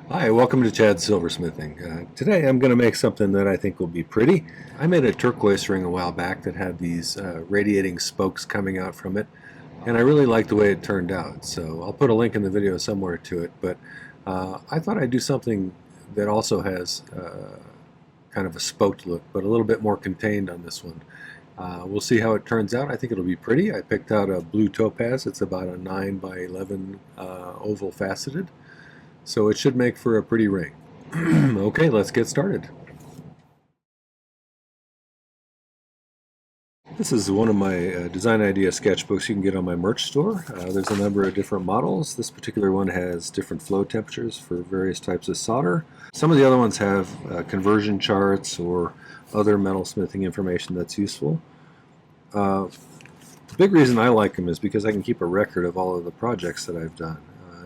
Hi, welcome to Chad's Silversmithing. Today I'm going to make something that I think will be pretty. I made a turquoise ring a while back that had these radiating spokes coming out from it, and I really liked the way it turned out. So I'll put a link in the video somewhere to it, but I thought I'd do something that also has kind of a spoked look, but a little bit more contained on this one. We'll see how it turns out. I think it'll be pretty. I picked out a Blue Topaz. It's about a 9 by 11 oval faceted. So it should make for a pretty ring. Okay, let's get started. This is one of my design idea sketchbooks you can get on my merch store. There's a number of different models. This particular one has different flow temperatures for various types of solder. Some of the other ones have conversion charts or other metalsmithing information that's useful. The big reason I like them is because I can keep a record of all of the projects that I've done.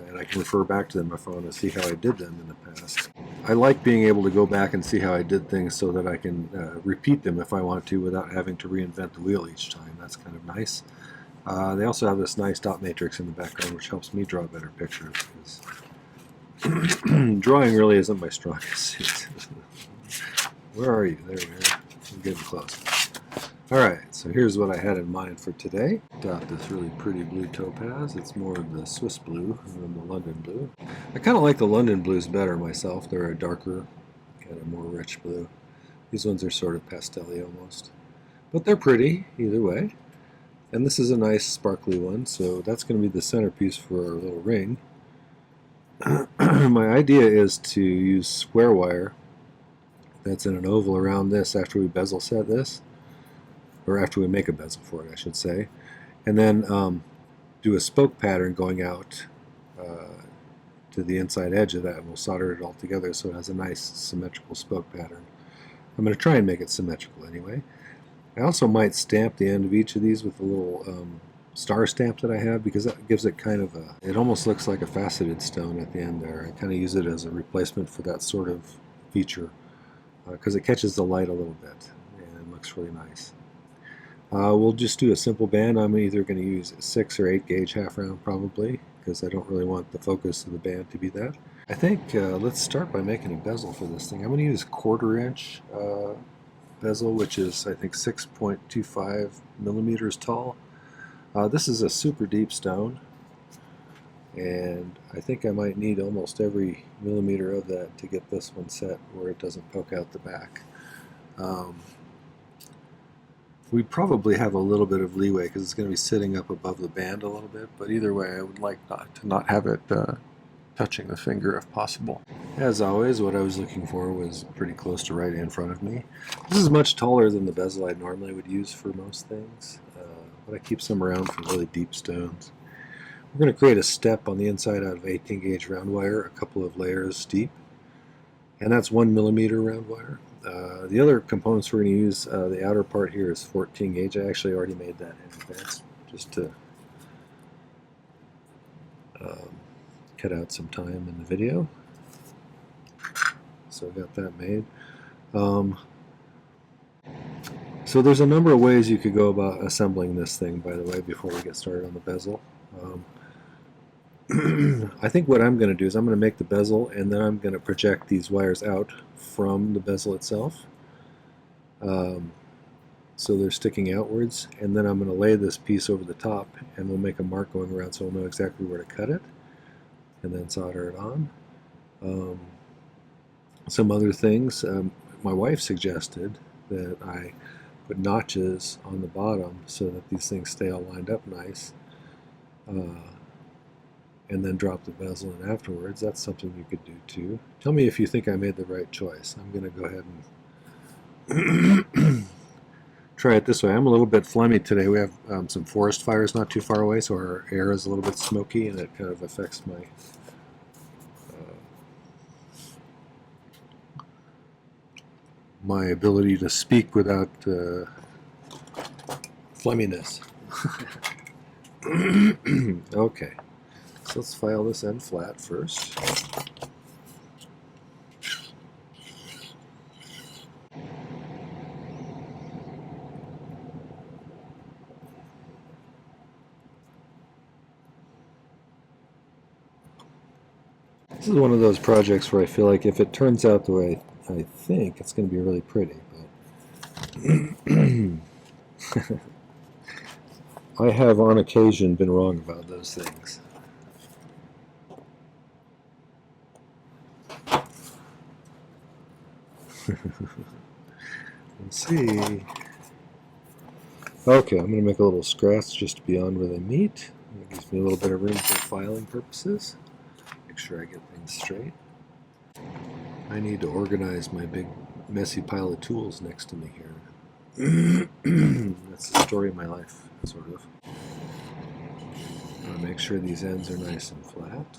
And I can refer back to them if I want to see how I did them in the past. I like being able to go back and see how I did things so that I can repeat them if I want to without having to reinvent the wheel each time. That's kind of nice. They also have this nice dot matrix in the background which helps me draw better pictures because drawing really isn't my strongest suit. Where are you? There we are. I'm getting close. Alright, so here's what I had in mind for today. Got this really pretty blue topaz. It's more of the Swiss blue than the London blue. I kind of like the London blues better myself. They're a darker, kind of more rich blue. These ones are sort of pastel-y almost. But they're pretty either way. And this is a nice sparkly one, so that's going to be the centerpiece for our little ring. My idea is to use square wire that's in an oval around this after we bezel set this. Or after we make a bezel for it, I should say, and then do a spoke pattern going out to the inside edge of that, and we'll solder it all together so it has a nice symmetrical spoke pattern. I'm going to try and make it symmetrical anyway. I also might stamp the end of each of these with a little star stamp that I have because that gives it kind of a, it almost looks like a faceted stone at the end there. I kind of use it as a replacement for that sort of feature because it catches the light a little bit and it looks really nice. We'll just do a simple band. I'm either going to use a 6 or 8 gauge half round probably because I don't really want the focus of the band to be that. I think let's start by making a bezel for this thing. I'm going to use 1/4 inch bezel, which is I think 6.25 millimeters tall. This is a super deep stone, and I think I might need almost every millimeter of that to get this one set where it doesn't poke out the back. We probably have a little bit of leeway because it's going to be sitting up above the band a little bit, but either way I would like to not have it touching the finger if possible. As always, what I was looking for was pretty close to right in front of me. This is much taller than the bezel I normally would use for most things, but I keep some around for really deep stones. We're going to create a step on the inside out of 18 gauge round wire, a couple of layers deep, and that's 1 millimeter round wire. The other components we're going to use, the outer part here is 14 gauge. I actually already made that in advance just to cut out some time in the video. So I got that made. So there's a number of ways you could go about assembling this thing, by the way, before we get started on the bezel. I think what I'm going to do is I'm going to make the bezel and then I'm going to project these wires out from the bezel itself. So they're sticking outwards, and then I'm going to lay this piece over the top and we'll make a mark going around so we'll know exactly where to cut it and then solder it on. Some other things, my wife suggested that I put notches on the bottom so that these things stay all lined up nice. And then drop the bezel in afterwards. That's something you could do too. Tell me if you think I made the right choice. I'm going to go ahead and try it this way. I'm a little bit phlegmy today. We have some forest fires not too far away, so our air is a little bit smoky and it kind of affects my ability to speak without phlegminess. Okay. So let's file this end flat first. This is one of those projects where I feel like if it turns out the way I think, it's going to be really pretty. But I have on occasion been wrong about those things. Let's see. Okay, I'm going to make a little scratch just beyond where they meet. It gives me a little bit of room for filing purposes. Make sure I get things straight. I need to organize my big messy pile of tools next to me here. That's the story of my life, sort of. I want to make sure these ends are nice and flat.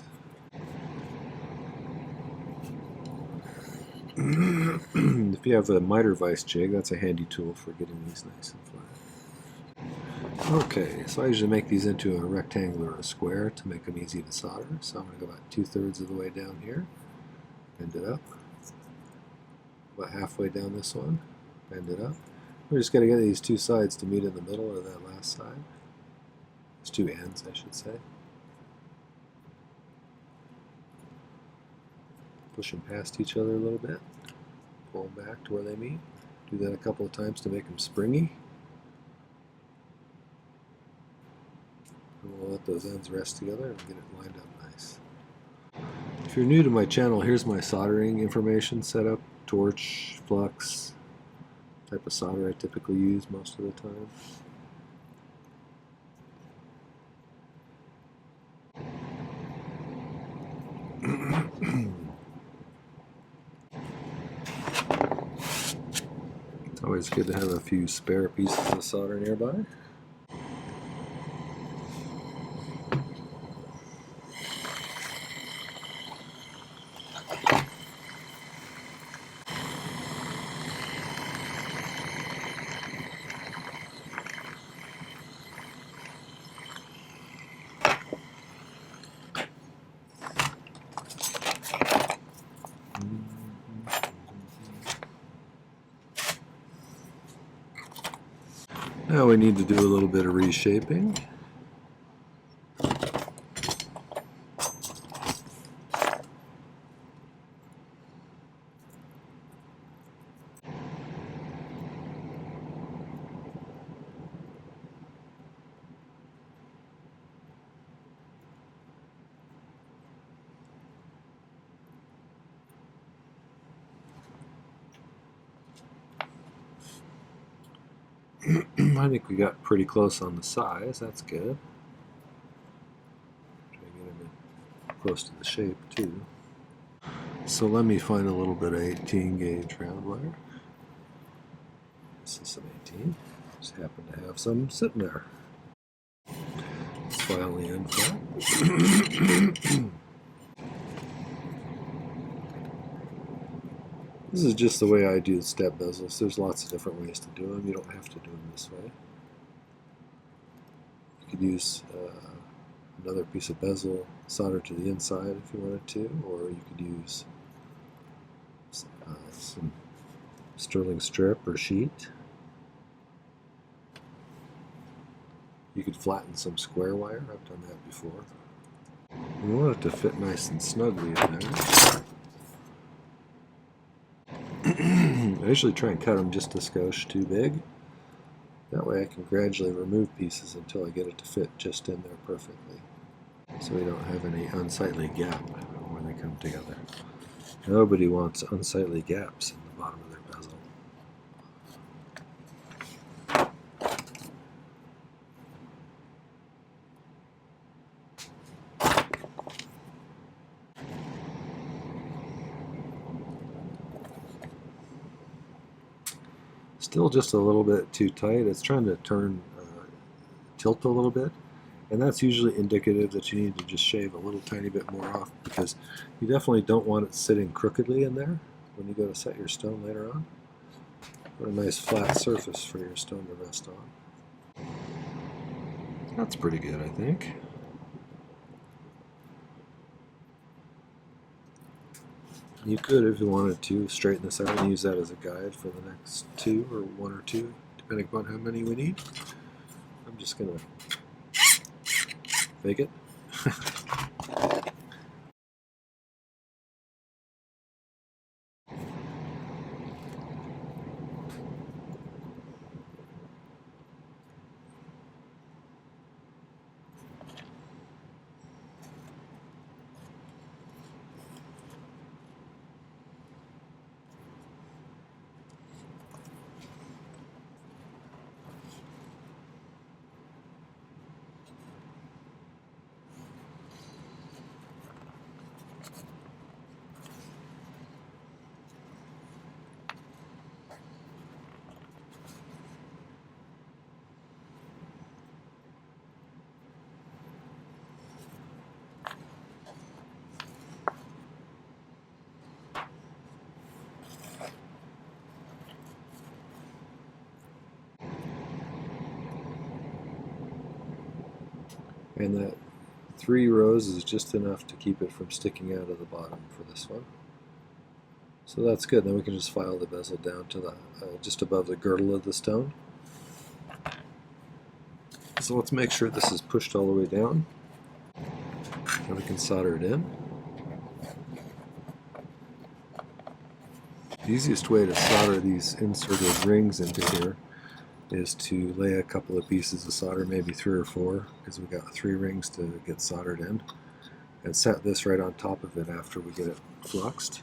If you have a miter vise jig, that's a handy tool for getting these nice and flat. Okay, so I usually make these into a rectangle or a square to make them easy to solder. So I'm going to go about 2/3 of the way down here, bend it up. About halfway down this one, bend it up. We're just going to get these two sides to meet in the middle of that last side. These two ends, I should say. Push them past each other a little bit. Pull them back to where they meet. Do that a couple of times to make them springy. And we'll let those ends rest together and get it lined up nice. If you're new to my channel, here's my soldering information setup. Torch, flux, type of solder I typically use most of the time. It's always good to have a few spare pieces of solder nearby. Now we need to do a little bit of reshaping. I think we got pretty close on the size. That's good. Try to get them close to the shape too. So let me find a little bit of 18 gauge round wire. This is some 18. Just happen to have some sitting there. Let's file the end flat. This is just the way I do step bezels. There's lots of different ways to do them. You don't have to do them this way. You could use another piece of bezel soldered to the inside if you wanted to, or you could use some sterling strip or sheet. You could flatten some square wire. I've done that before. You want it to fit nice and snugly in there. I usually try and cut them just a skosh too big. That way I can gradually remove pieces until I get it to fit just in there perfectly. So we don't have any unsightly gap when they come together. Nobody wants unsightly gaps in the bottom of their bezel. Still just a little bit too tight. It's trying to tilt a little bit, and that's usually indicative that you need to just shave a little tiny bit more off, because you definitely don't want it sitting crookedly in there when you go to set your stone later on. What a nice flat surface for your stone to rest on. That's pretty good, I think. You could, if you wanted to, straighten this out and use that as a guide for the next two, or one or two, depending upon how many we need. I'm just going to fake it. And that 3 rows is just enough to keep it from sticking out of the bottom for this one. So that's good. Then we can just file the bezel down to the just above the girdle of the stone. So let's make sure this is pushed all the way down. And we can solder it in. The easiest way to solder these inserted rings into here is to lay a couple of pieces of solder, maybe 3 or 4, because we've got 3 rings to get soldered in, and set this right on top of it after we get it fluxed.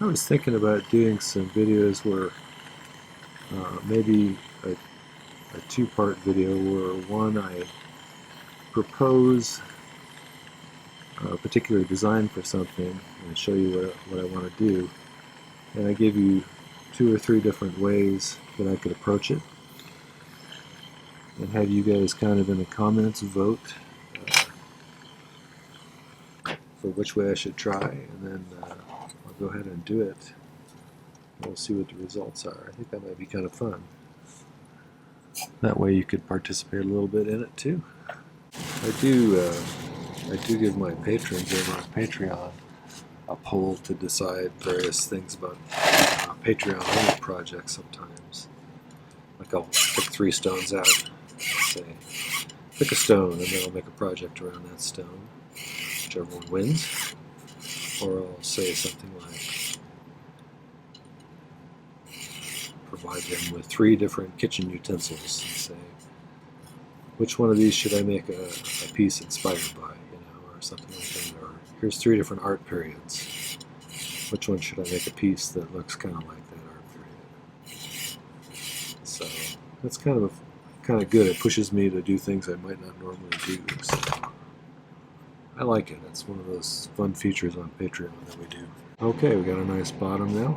I was thinking about doing some videos where maybe a 2-part video where one I propose a particular design for something and show you what I want to do, and I give you 2 or 3 different ways that I could approach it, and have you guys kind of in the comments vote for which way I should try, and then I'll go ahead and do it. We'll see what the results are. I think that might be kind of fun. That way you could participate a little bit in it too. I do give my patrons over on Patreon a poll to decide various things about Patreon-only projects sometimes. Like I'll pick 3 stones out, say, pick a stone, and then I'll make a project around that stone, whichever one wins. Or I'll say something like, provide them with 3 different kitchen utensils, and say, which one of these should I make a piece inspired by, or something like that. Or here's 3 different art periods. Which one should I make a piece that looks kind of like that art period? So that's kind of good. It pushes me to do things I might not normally do. So I like it. It's one of those fun features on Patreon that we do. Okay, we got a nice bottom now.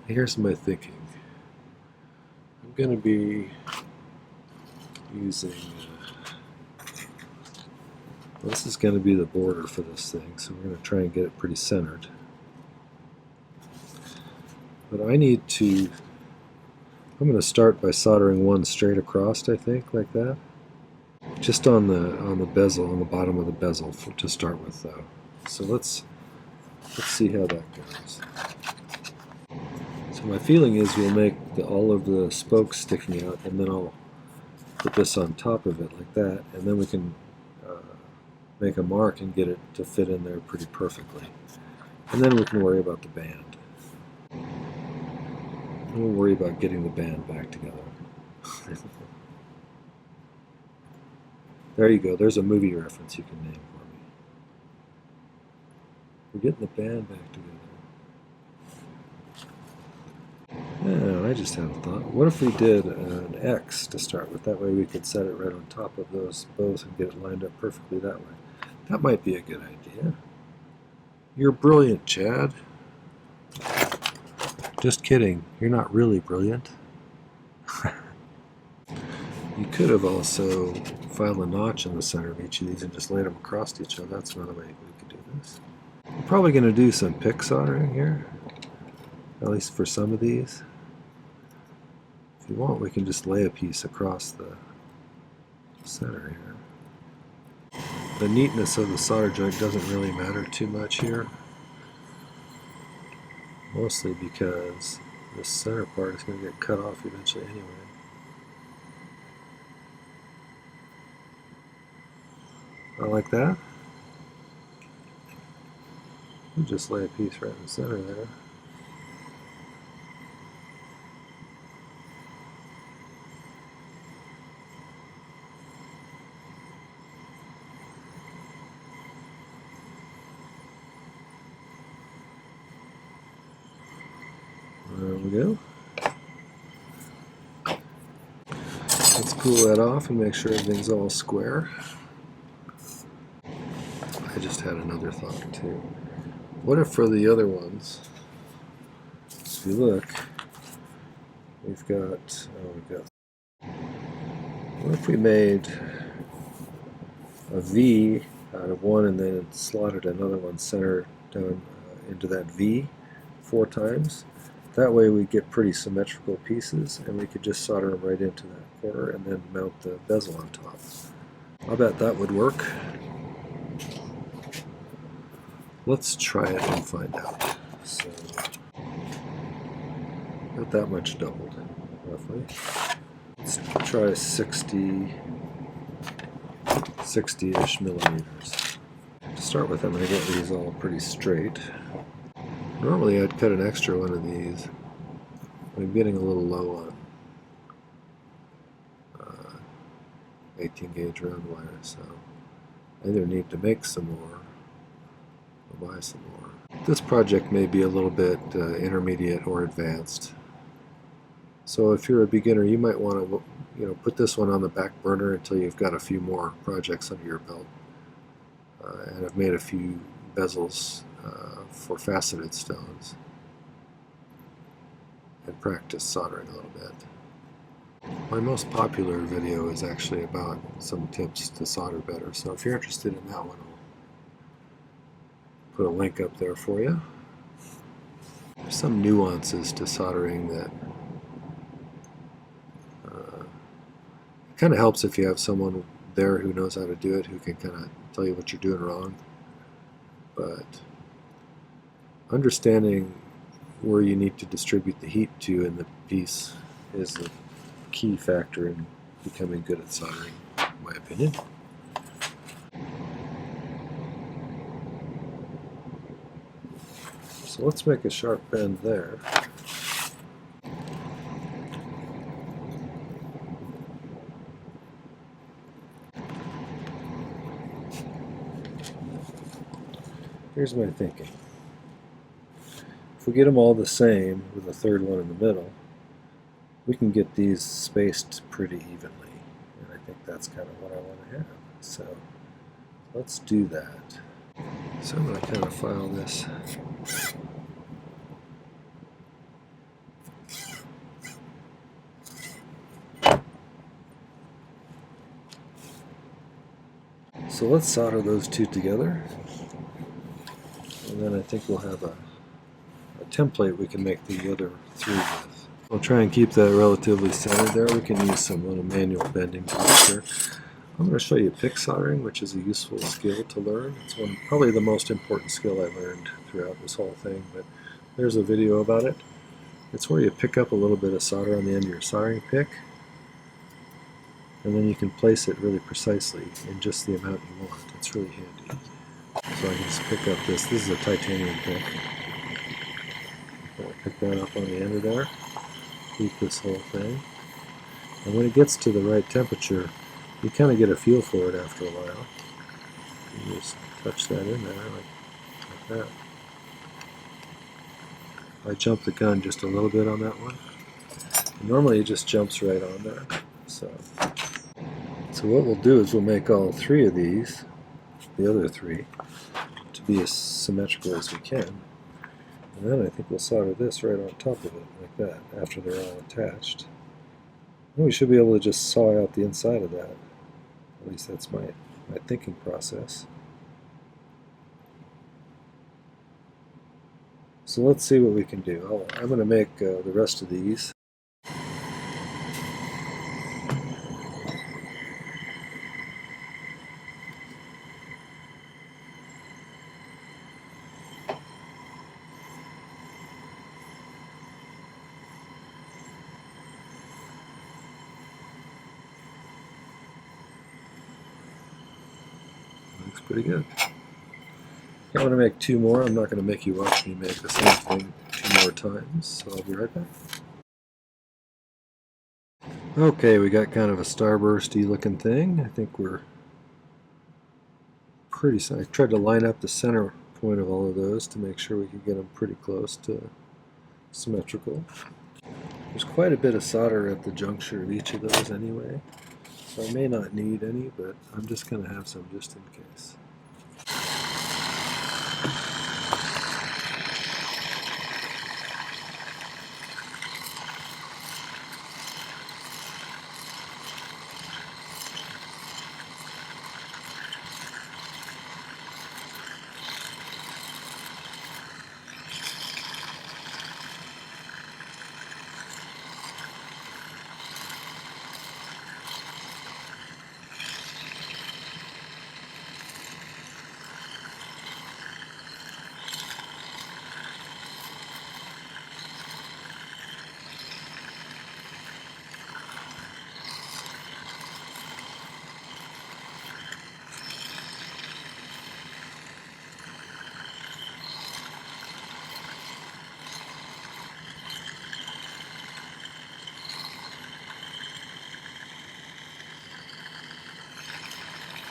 Here's my thinking. I'm going to be using, this is going to be the border for this thing, so we're going to try and get it pretty centered. But I'm going to start by soldering one straight across, I think, like that. Just on the bezel, on the bottom of the bezel to start with, though. So let's see how that goes. So my feeling is we'll make all of the spokes sticking out, and then I'll put this on top of it like that, and then we can make a mark and get it to fit in there pretty perfectly. And then we can worry about the band. And we'll worry about getting the band back together. There you go. There's a movie reference you can name for me. We're getting the band back together. Yeah, I just had a thought. What if we did an X to start with? That way we could set it right on top of those both and get it lined up perfectly that way. That might be a good idea. You're brilliant, Chad. Just kidding. You're not really brilliant. You could have also filed a notch in the center of each of these and just laid them across each other. That's another way we could do this. I'm probably going to do some pick soldering here, at least for some of these. If you want, we can just lay a piece across the center here. The neatness of the solder joint doesn't really matter too much here, mostly because this center part is going to get cut off eventually anyway. I like that. We'll just lay a piece right in the center there. go. Let's cool that off and make sure everything's all square. I just had another thought too. What if for the other ones, if you look, we've got, what if we made a V out of one and then slotted another one center down into that V 4 times? That way we get pretty symmetrical pieces, and we could just solder them right into that corner and then mount the bezel on top. I'll bet that would work. Let's try it and find out. So, not that much doubled, roughly. Let's try 60-ish millimeters. To start with, I'm going to get these all pretty straight. Normally I'd cut an extra one of these. I'm getting a little low on 18 gauge round wire, so I either need to make some more or buy some more. This project may be a little bit intermediate or advanced. So if you're a beginner, you might want to put this one on the back burner until you've got a few more projects under your belt. And I've made a few bezels for faceted stones and practice soldering a little bit. My most popular video is actually about some tips to solder better, so if you're interested in that one, I'll put a link up there for you. There's some nuances to soldering that kind of helps if you have someone there who knows how to do it, who can kind of tell you what you're doing wrong. But understanding where you need to distribute the heat to in the piece is the key factor in becoming good at soldering, in my opinion. So let's make a sharp bend there. Here's my thinking. If we get them all the same with a third one in the middle, we can get these spaced pretty evenly. And I think that's kind of what I want to have. So let's do that. So I'm going to kind of file this. So let's solder those two together. And then I think we'll have a template we can make the other 3 with. I'll try and keep that relatively centered there. We can use some little manual bending to make sure. I'm going to show you pick soldering, which is a useful skill to learn. It's probably the most important skill I learned throughout this whole thing, but there's a video about it. It's where you pick up a little bit of solder on the end of your soldering pick, and then you can place it really precisely in just the amount you want. It's really handy. So I can just pick up this. This is a titanium pick. I'll pick that up on the end of there. Heat this whole thing. And when it gets to the right temperature, you kind of get a feel for it after a while. You just touch that in there like that. I jumped the gun just a little bit on that one. And normally it just jumps right on there. So what we'll do is we'll make all 3 of these, the other 3, to be as symmetrical as we can. And then I think we'll solder this right on top of it, like that, after they're all attached. And we should be able to just saw out the inside of that. At least that's my thinking process. So let's see what we can do. I'm going to make the rest of these. Looks pretty good. I'm going to make 2 more. I'm not going to make you watch me make the same thing 2 more times, so I'll be right back. Okay, we got kind of a starbursty looking thing. I think we're pretty... I tried to line up the center point of all of those to make sure we could get them pretty close to symmetrical. There's quite a bit of solder at the juncture of each of those anyway, so I may not need any, but I'm just going to have some just in case.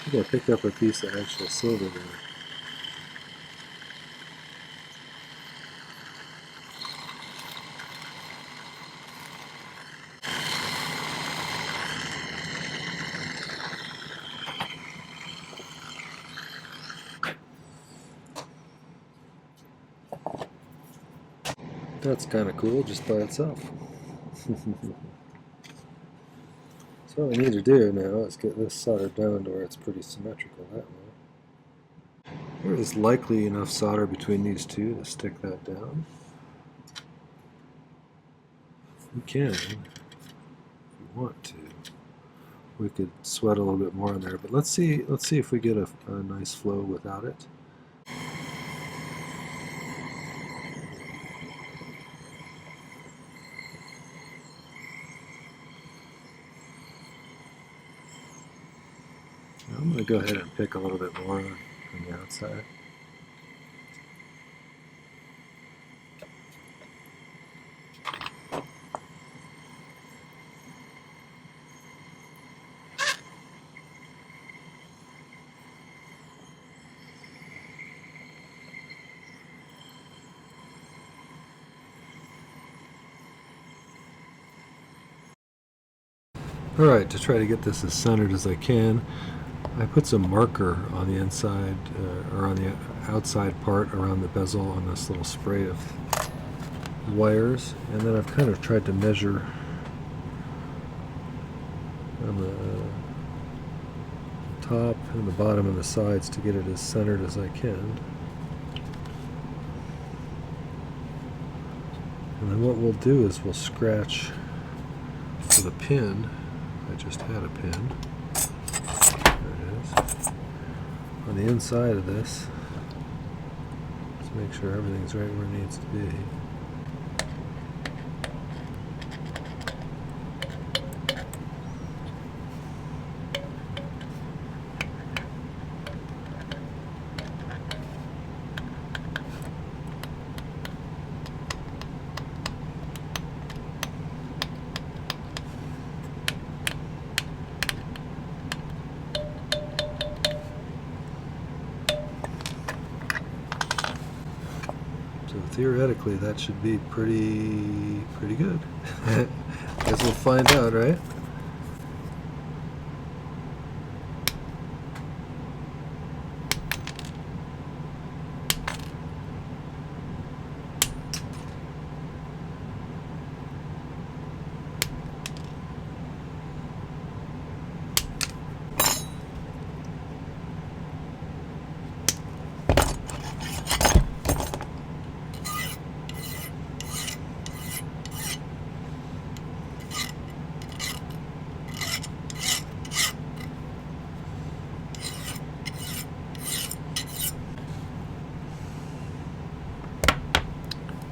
I think I picked up a piece of actual silver there. That's kind of cool just by itself. So what we need to do now is get this soldered down to where it's pretty symmetrical that way. There is likely enough solder between these two to stick that down. You can, if you want to. We could sweat a little bit more in there, but let's see if we get a nice flow without it. I'm going to go ahead and pick a little bit more on the outside. Alright, to try to get this as centered as I can, I put some marker on the inside, or on the outside part around the bezel on this little spray of wires, and then I've kind of tried to measure on the top and the bottom and the sides to get it as centered as I can. And then what we'll do is we'll scratch with a pin. I just had a pin. There it is. On the inside of this, let's make sure everything's right where it needs to be. So theoretically, that should be pretty good. Guess we'll find out, right?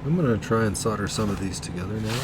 I'm going to try and solder some of these together now.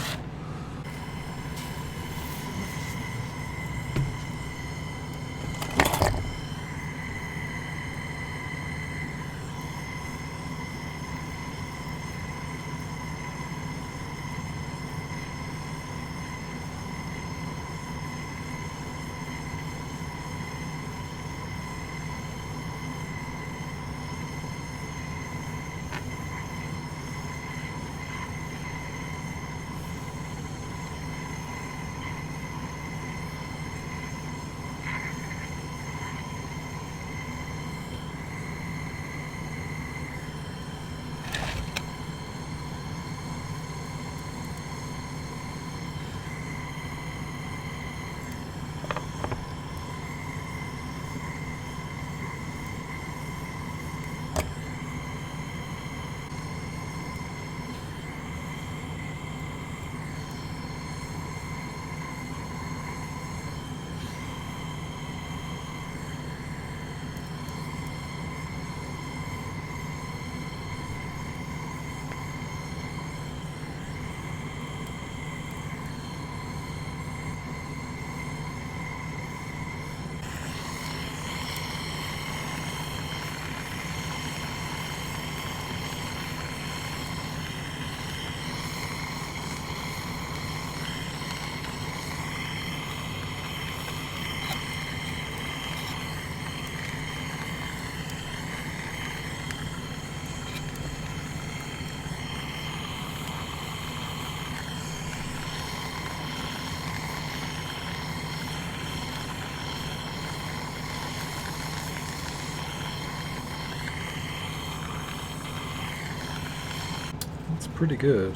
pretty good.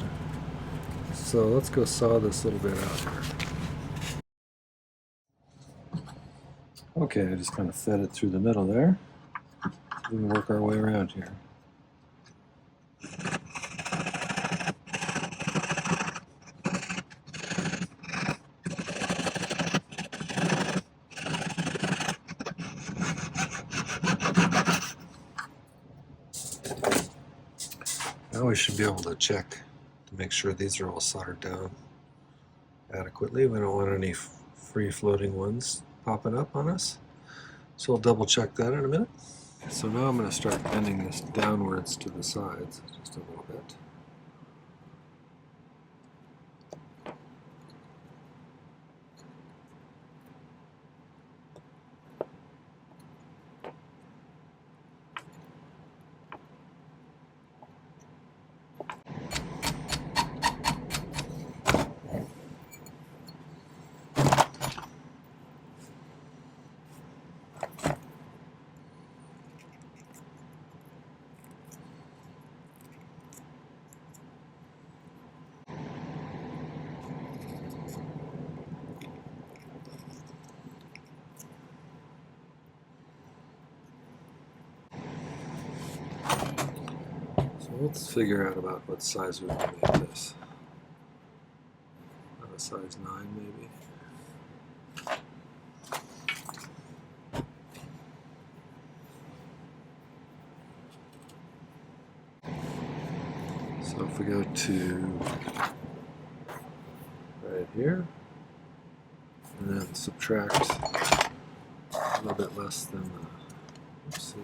So let's go saw this little bit out here. Okay, I just kind of fed it through the middle there. We can work our way around here. Now we should be able to check to make sure these are all soldered down adequately. We don't want any free-floating ones popping up on us. So we'll double check that in a minute. So now I'm going to start bending this downwards to the sides just a little bit. Let's figure out about what size we want to make this. A size 9 maybe. So if we go to right here, and then subtract a little bit less than the, let's see.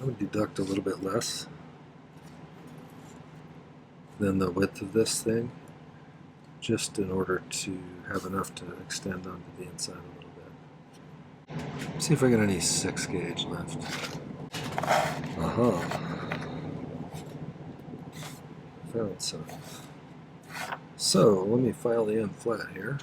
I would deduct a little bit less than the width of this thing, just in order to have enough to extend onto the inside a little bit. Let's see if I got any 6 gauge left. Found some. So let me file the end flat here.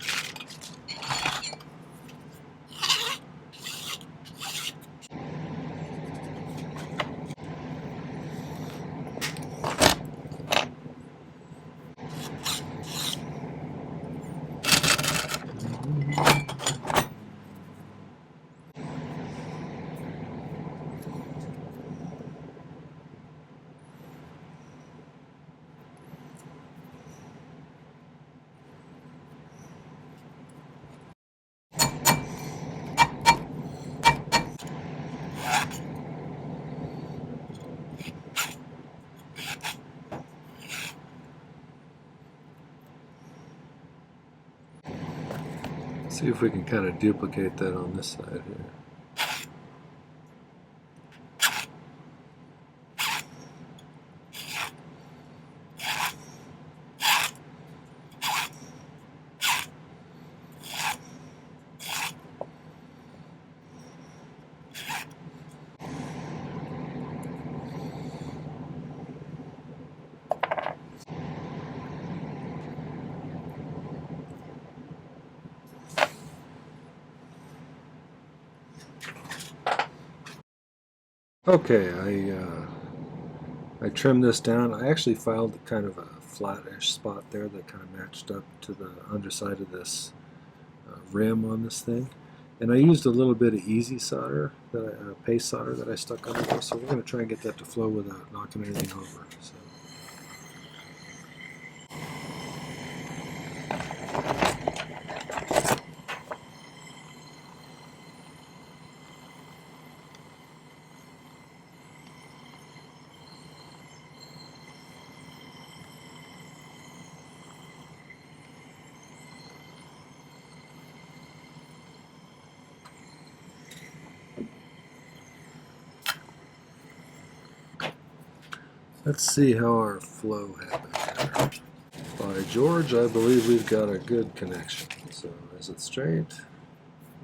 See if we can kind of duplicate that on this side here. Okay, I trimmed this down. I actually filed kind of a flat-ish spot there that kind of matched up to the underside of this rim on this thing. And I used a little bit of easy solder, paste solder that I stuck under there. So we're going to try and get that to flow without knocking anything over. So. Let's see how our flow happens here. By George, I believe we've got a good connection. So is it straight?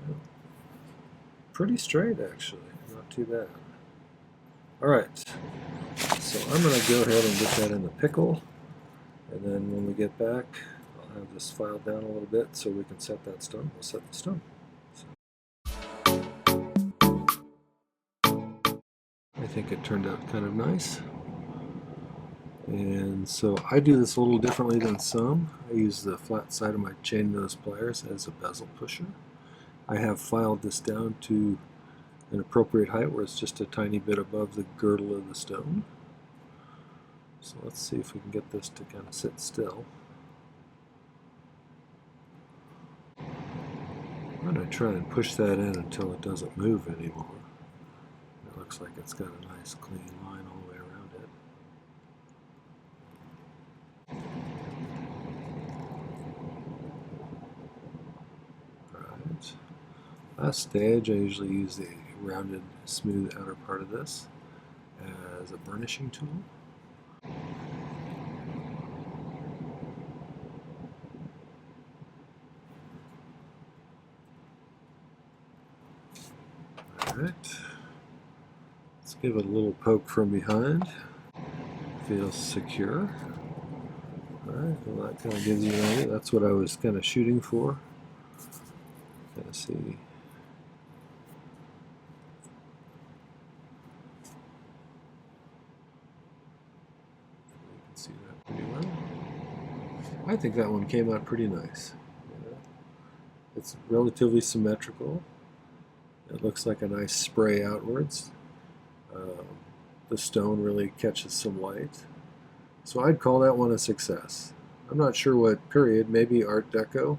Yeah. Pretty straight, actually. Not too bad. All right. So I'm going to go ahead and get that in the pickle. And then when we get back, I'll have this filed down a little bit so we can set that stone. We'll set the stone. I think it turned out kind of nice. And so I do this a little differently than some. I use the flat side of my chain nose pliers as a bezel pusher. I have filed this down to an appropriate height where it's just a tiny bit above the girdle of the stone. So let's see if we can get this to kind of sit still. I'm going to try and push that in until it doesn't move anymore. It looks like it's got a nice clean line all the way around it. Alright. Last stage, I usually use the rounded, smooth outer part of this as a burnishing tool. Alright. Let's give it a little poke from behind. Feels secure. Alright, well that kind of gives you an idea. That's what I was kind of shooting for. Kind of see. You can see that pretty well. I think that one came out pretty nice. It's relatively symmetrical. It looks like a nice spray outwards. The stone really catches some light. So I'd call that one a success. I'm not sure what period, maybe Art Deco,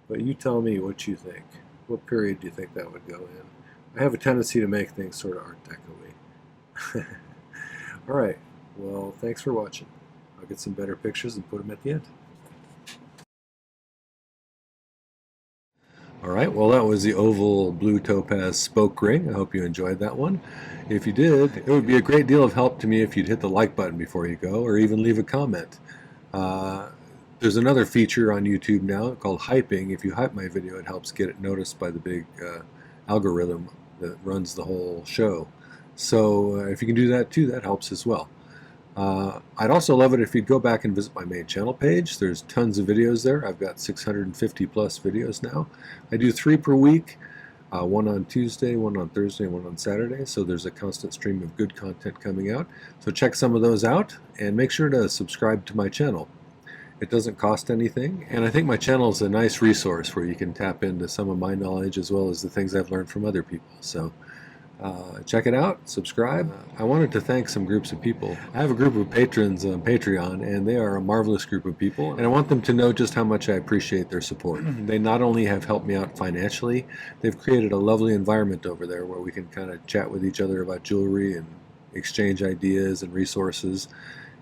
but you tell me what you think. What period do you think that would go in? I have a tendency to make things sort of Art Deco-y. Alright, well thanks for watching. I'll get some better pictures and put them at the end. Alright, well that was the oval Blue Topaz spoke ring. I hope you enjoyed that one. If you did, it would be a great deal of help to me if you'd hit the like button before you go, or even leave a comment. There's another feature on YouTube now called hyping. If you hype my video, it helps get it noticed by the big algorithm that runs the whole show. So if you can do that too, that helps as well. I'd also love it if you'd go back and visit my main channel page. There's tons of videos there. I've got 650 plus videos now. I do 3 per week, one on Tuesday, one on Thursday, and one on Saturday. So there's a constant stream of good content coming out. So check some of those out and make sure to subscribe to my channel. It doesn't cost anything, and I think my channel is a nice resource where you can tap into some of my knowledge as well as the things I've learned from other people. So check it out, subscribe. I wanted to thank some groups of people. I have a group of patrons on Patreon, and they are a marvelous group of people, and I want them to know just how much I appreciate their support. They not only have helped me out financially, they've created a lovely environment over there where we can kind of chat with each other about jewelry and exchange ideas and resources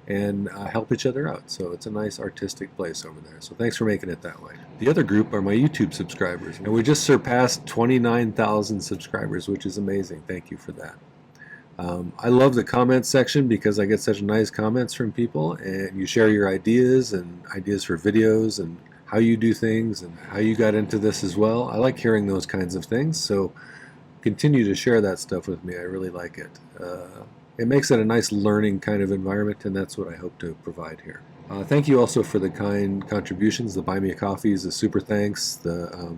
and help each other out. So it's a nice artistic place over there. So thanks for making it that way. The other group are my YouTube subscribers, and we just surpassed 29,000 subscribers, which is amazing. Thank you for that. I love the comments section because I get such nice comments from people, and you share your ideas and ideas for videos and how you do things and how you got into this as well. I like hearing those kinds of things, so continue to share that stuff with me. I really like it. It makes it a nice learning kind of environment, and that's what I hope to provide here. Thank you also for the kind contributions, the Buy Me a Coffees, the super thanks, the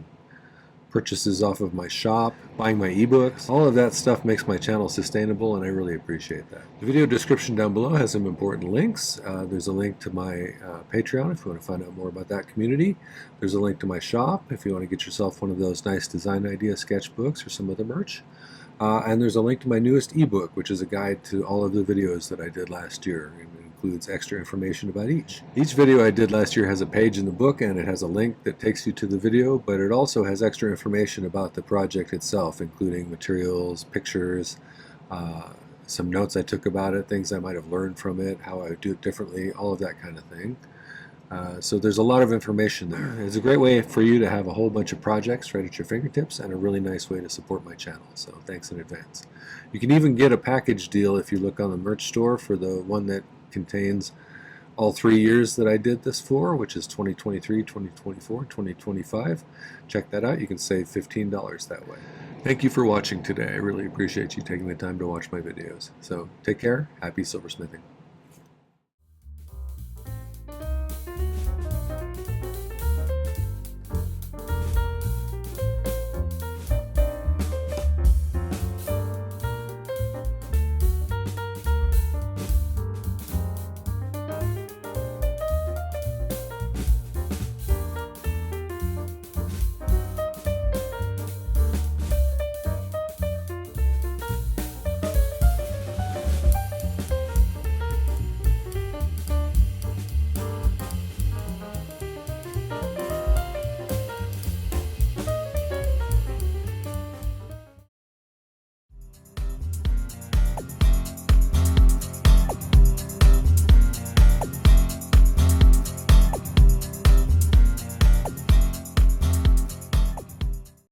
purchases off of my shop, buying my ebooks. All of that stuff makes my channel sustainable, and I really appreciate that. The video description down below has some important links. There's a link to my Patreon if you want to find out more about that community. There's a link to my shop if you want to get yourself one of those nice design idea sketchbooks or some other merch. And there's a link to my newest ebook, which is a guide to all of the videos that I did last year. It includes extra information about each. Each video I did last year has a page in the book, and it has a link that takes you to the video, but it also has extra information about the project itself, including materials, pictures, some notes I took about it, things I might have learned from it, how I would do it differently, all of that kind of thing. So there's a lot of information there. It's a great way for you to have a whole bunch of projects right at your fingertips, and a really nice way to support my channel, so thanks in advance. You can even get a package deal if you look on the merch store for the one that contains all 3 years that I did this for, which is 2023, 2024, 2025. Check that out. You can save $15 that way. Thank you for watching today. I really appreciate you taking the time to watch my videos. So take care. Happy silversmithing.